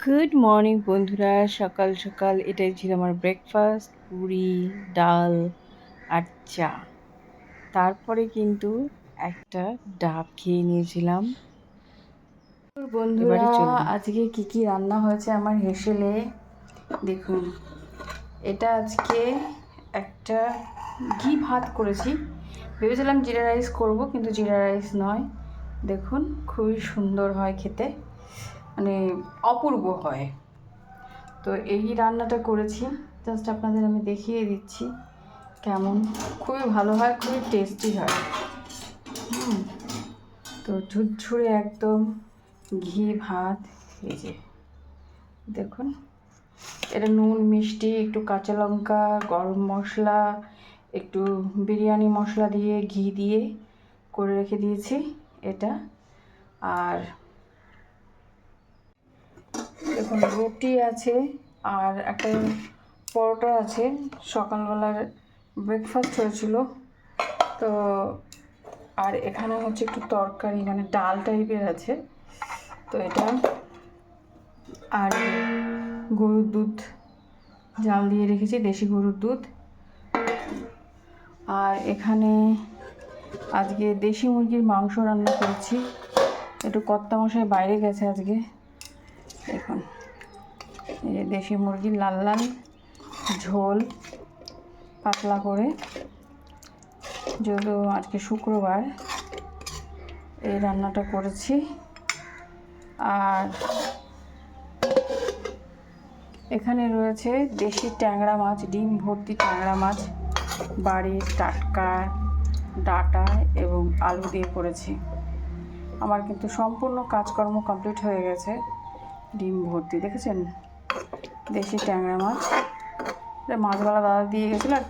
Good morning বন্ধুরা, সকাল সকাল এটাই ছিল আমার ব্রেকফাস্ট, পুরি, ডাল আর চা। তারপরে কিন্তু একটা ডাব খেয়ে নিয়েছিলাম। বন্ধুরা, এবারে চলুন আজকে কি কি রান্না হয়েছে আমার হেসেলে দেখুন। এটা আজকে একটা ঘি ভাত করেছি। ভেবেছিলাম জিরা রাইস করব, কিন্তু জিরা রাইস নয়। দেখুন, খুবই সুন্দর হয় খেতে, মানে অপূর্ব হয়। তো এই রান্নাটা করেছি, জাস্ট আপনাদের আমি দেখিয়ে দিচ্ছি কেমন। খুবই ভালো হয়, খুবই টেস্টি হয়। তো ঝুরঝুরে একদম ঘি ভাত। এই যে দেখুন, এটা নুন, মিষ্টি, একটু কাঁচা লঙ্কা, গরম মশলা, একটু বিরিয়ানি মশলা দিয়ে ঘি দিয়ে করে রেখে দিয়েছি এটা। আর দেখুন, রুটি আছে আর একটা পরোটা আছে। সকালবেলার ব্রেকফাস্ট হয়েছিল তো। আর এখানে হচ্ছে একটু তরকারি, মানে ডাল টাইপের আছে তো এটা। আর গরুর দুধ জাল দিয়ে রেখেছি, দেশি গরুর দুধ। আর এখানে আজকে দেশি মুরগির মাংস রান্না করেছি। একটু কর্তামশাই বাইরে গেছে আজকে। দেখুন, এই যে দেশি মুরগির লাল লাল ঝোল, পাতলা করে, যেহেতু আজকে শুক্রবার এই রান্নাটা করেছি। আর এখানে রয়েছে দেশি ট্যাংরা মাছ, ডিম ভর্তি ট্যাংরা মাছ, বাড়ির টাটকা ডাঁটা এবং আলু দিয়ে করেছি। আমার কিন্তু সম্পূর্ণ কাজকর্ম কমপ্লিট হয়ে গেছে। ডিম ভর্তি, দেখেছেন, দেশি ট্যাংরা মাছ। মাছওয়ালা দাদা দিয়ে গেছিলো। আর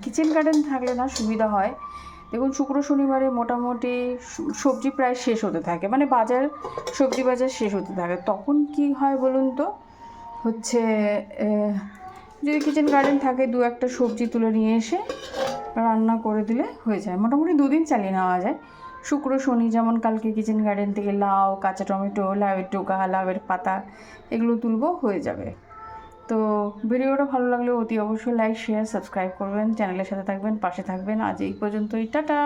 কিচেন গার্ডেন থাকলে না সুবিধা হয়। দেখুন, শুক্র শনিবারে মোটামুটি সবজি প্রায় শেষ হতে থাকে, মানে সবজি বাজার শেষ হতে থাকে। তখন কি হয় বলুন তো, হচ্ছে যদি কিচেন গার্ডেন থাকে, দু একটা সবজি তুলে নিয়ে এসে রান্না করে দিলে হয়ে যায়। মোটামুটি 2 দিন চালিয়ে নেওয়া যায়। শুক্র শনি, যেমন কালকে কিচেন গার্ডেন থেকে লাউ, কাঁচা টমেটো, লাউয়ের ডোকা, লাউয়ের পাতা, এগুলো তুলবো, হয়ে যাবে। তো ভিডিওটা ভালো লাগলে অতি অবশ্যই লাইক, শেয়ার, সাবস্ক্রাইব করবেন, চ্যানেলের সাথে থাকবেন, পাশে থাকবেন। আজ এই পর্যন্তই, টাটা।